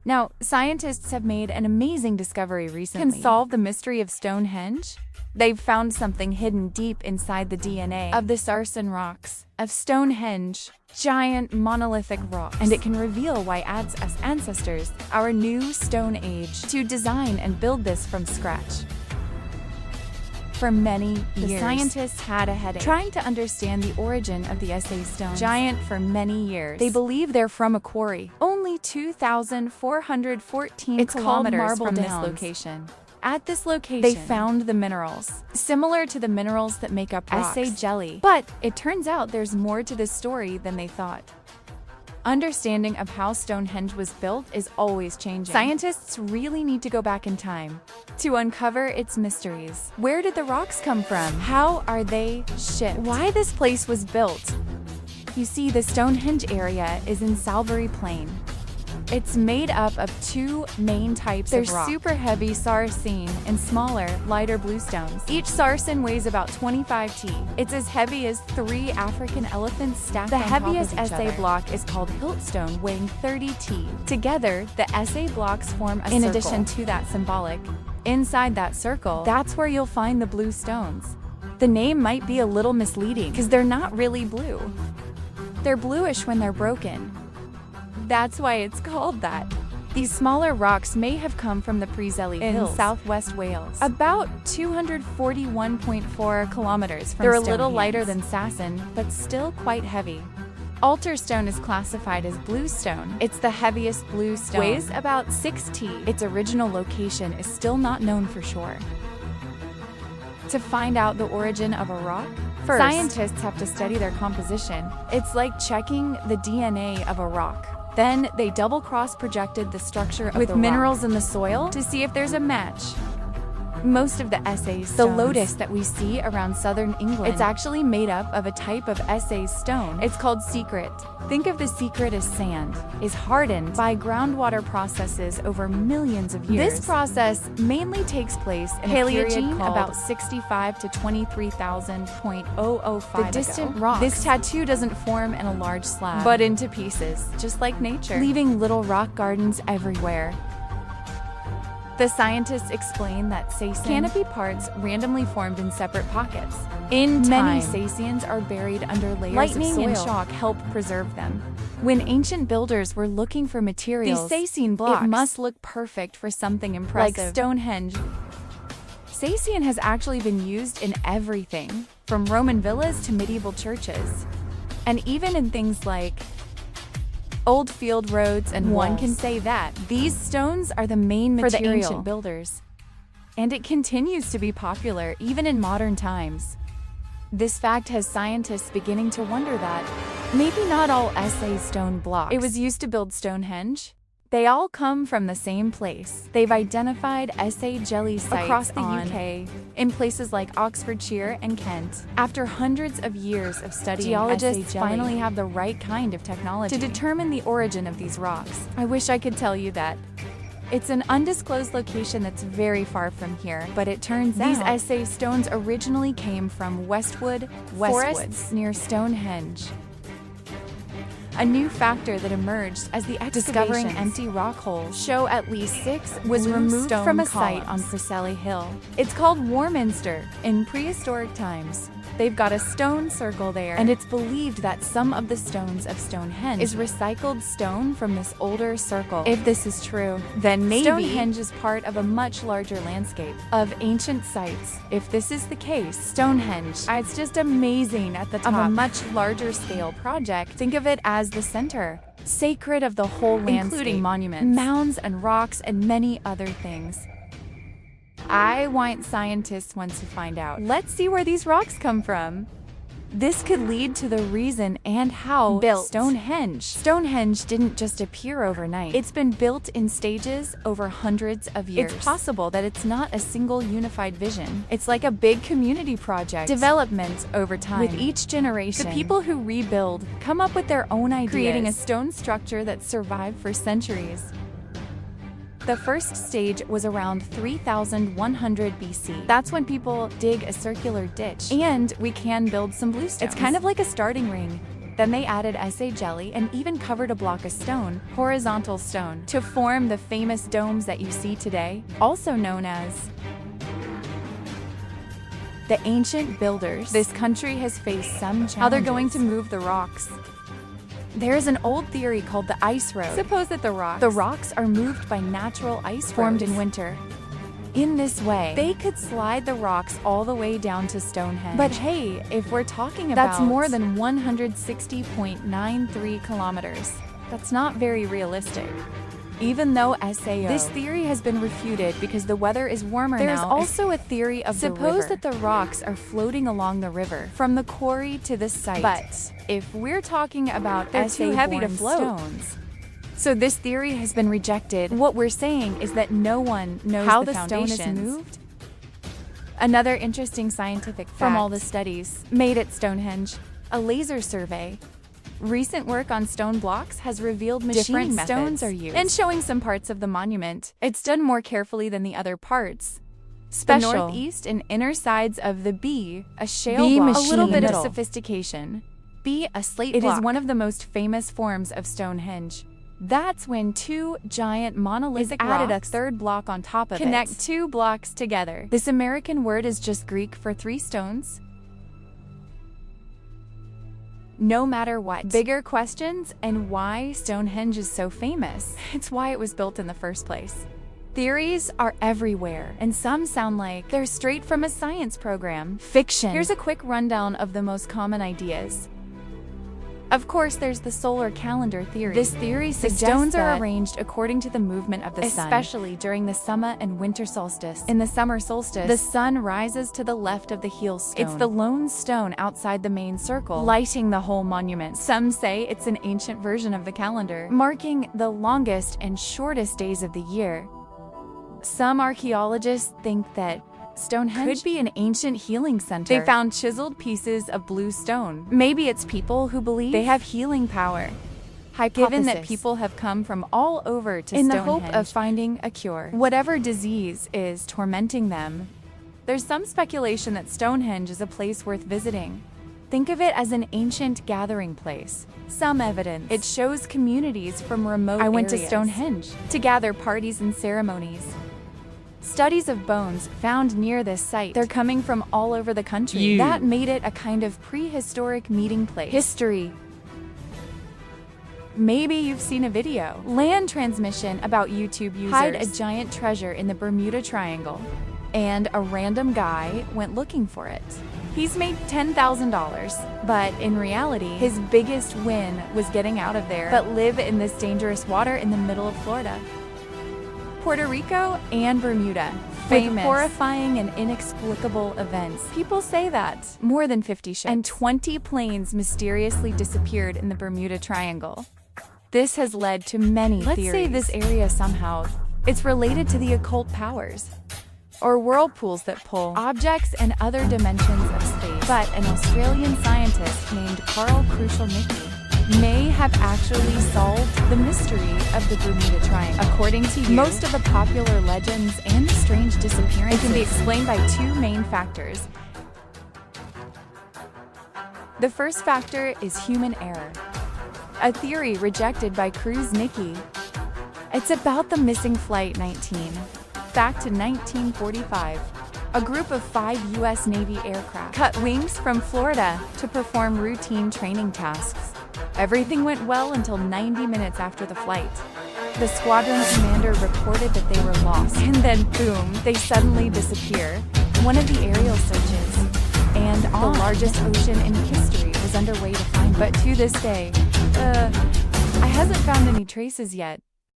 Now, scientists have made an amazing discovery recently. Can solve the mystery of Stonehenge? They've found something hidden deep inside the DNA of the sarsen rocks of Stonehenge, giant monolithic rocks, and it can reveal why adds us ancestors, our new Stone Age, to design and build this from scratch. For many years, the scientists had a headache trying to understand the origin of the SA stones. Giant for many years. They believe they're from a quarry, only 2,414 kilometers from this location. At this location, they found the minerals, similar to the minerals that make up rocks. SA jelly. But it turns out there's more to this story than they thought. Understanding of how Stonehenge was built is always changing. Scientists really need to go back in time to uncover its mysteries. Where did the rocks come from? How are they shipped? Why this place was built? You see, the Stonehenge area is in Salvery Plain. It's made up of two main types of rock. There's super heavy sarsen and smaller, lighter bluestones. Each sarsen weighs about 25 t. It's as heavy as 3 African elephants stacked on top of each other. The heaviest SA block is called Hiltstone, weighing 30 t. Together, the SA blocks form a circle. In addition to that symbolic, inside that circle, that's where you'll find the blue stones. The name might be a little misleading because they're not really blue. They're bluish when they're broken. That's why it's called that. These smaller rocks may have come from the Preseli Hills in southwest Wales, about 241.4 kilometers from They're a little lighter than sarsen, but still quite heavy. Alterstone is classified as bluestone. It's the heaviest bluestone. Weighs about 6 t. Its original location is still not known for sure. To find out the origin of a rock, first, scientists have to study their composition. It's like checking the DNA of a rock. Then they double-cross projected the structure of with minerals in the soil to see if there's a match. Most of the SA stones, the lotus that we see around southern England, it's actually made up of a type of SA stone. It's called secret. Think of the secret as sand, is hardened by groundwater processes over millions of years. This process mainly takes place in Paleogene about 65 to 23,000.005 The distant rocks. This tattoo doesn't form in a large slab, but into pieces, just like nature, leaving little rock gardens everywhere. The scientists explain that sarsen canopy parts randomly formed in separate pockets. In time, many sarsians are buried under layers of soil. Lightning and shock help preserve them. When ancient builders were looking for materials, these sarsen blocks, it must look perfect for something impressive. Like Stonehenge. Sarsen has actually been used in everything, from Roman villas to medieval churches, and even in things like old field roads and walls. One can say that these stones are the main material for the ancient builders. And it continues to be popular even in modern times. This fact has scientists beginning to wonder that maybe not all SA stone blocks it was used to build Stonehenge. They all come from the same place. They've identified SA jelly sites across the UK, in places like Oxfordshire and Kent. After hundreds of years of studying, geologists finally have the right kind of technology to determine the origin of these rocks. I wish I could tell you that. It's an undisclosed location that's very far from here, but it turns out these SA stones originally came from Westwood forests near Stonehenge. A new factor that emerged as the discovering empty rock holes show at least 6 was removed from a site on Preseli Hill. It's called Warminster in prehistoric times. They've got a stone circle there, and it's believed that some of the stones of Stonehenge is recycled stone from this older circle. If this is true, then maybe Stonehenge is part of a much larger landscape of ancient sites. If this is the case, Stonehenge, it's just amazing at the top of a much larger scale project. Think of it as the center, sacred of the whole landscape, including monuments, mounds and rocks and many other things. I want scientists want to find out. Let's see where these rocks come from. This could lead to the reason and how built Stonehenge. Stonehenge didn't just appear overnight. It's been built in stages over hundreds of years. It's possible that it's not a single unified vision. It's like a big community project. Development over time. With each generation, the people who rebuild come up with their own ideas, creating a stone structure that survived for centuries. The first stage was around 3100 BC. That's when people dig a circular ditch, and we can build some bluestones. It's kind of like a starting ring. Then they added SA jelly and even covered a block of stone, horizontal stone, to form the famous domes that you see today, also known as the ancient builders. This country has faced some challenges. How they're going to move the rocks. There is an old theory called the ice road. Suppose that the rocks are moved by natural ice formed in winter. In this way, they could slide the rocks all the way down to Stonehenge. But hey, if we're talking about that's more than 160.93 kilometers. That's not very realistic. Even though this theory has been refuted because the weather is warmer now. There's also a theory of the river. Suppose that the rocks are floating along the river from the quarry to the site. But if we're talking about they're too heavy to float. Stones, so this theory has been rejected. What we're saying is that no one knows how the stone is moved. Another interesting scientific fact from all the studies made at Stonehenge, a laser survey. Recent work on stone blocks has revealed different stones are used. And showing some parts of the monument, it's done more carefully than the other parts. Special. The northeast and inner sides of the B, a shale block, a little bit of sophistication. B, a slate block. It is one of the most famous forms of Stonehenge. That's when two giant monolithic rocks added a third block on top of it. Connect two blocks together. This American word is just Greek for three stones. No matter what. Bigger questions and why Stonehenge is so famous. It's why it was built in the first place. Theories are everywhere, and some sound like they're straight from a science program. Fiction. Here's a quick rundown of the most common ideas. Of course, there's the solar calendar theory. This theory suggests the stones are arranged according to the movement of the sun, especially during the summer and winter solstice. In the summer solstice, the sun rises to the left of the heel stone. It's the lone stone outside the main circle, lighting the whole monument. Some say it's an ancient version of the calendar, marking the longest and shortest days of the year. Some archaeologists think that Stonehenge could be an ancient healing center. They found chiseled pieces of blue stone. Maybe it's people who believe they have healing power. Given that people have come from all over to Stonehenge in the hope of finding a cure, whatever disease is tormenting them. There's some speculation that Stonehenge is a place worth visiting. Think of it as an ancient gathering place. Some evidence. It shows communities from remote areas. I went to Stonehenge to gather parties and ceremonies. Studies of bones found near this site. They're coming from all over the country. That made it a kind of prehistoric meeting place. History. Maybe you've seen a video. Land transmission about YouTube users hide a giant treasure in the Bermuda Triangle, and a random guy went looking for it. He's made $10,000, but in reality, his biggest win was getting out of there, but live in this dangerous water in the middle of Florida. Puerto Rico and Bermuda, famous with horrifying and inexplicable events. People say that more than 50 ships and 20 planes mysteriously disappeared in the Bermuda Triangle. This has led to many theories. Let's say this area somehow, it's related to the occult powers, or whirlpools that pull objects and other dimensions of space. But an Australian scientist named Carl Krushelnicki may have actually solved the mystery of the Bermuda Triangle. According to you, most of the popular legends and strange disappearances can be explained by two main factors. The first factor is human error, a theory rejected by Krushelnicki. It's about the missing Flight 19. Back to 1945, a group of 5 U.S. Navy aircraft cut wings from Florida to perform routine training tasks. Everything went well until 90 minutes after the flight. The squadron commander reported that they were lost, and then boom, they suddenly disappear. One of the aerial searches, and the largest ocean in history, was underway to find, but to this day, I hasn't found any traces yet.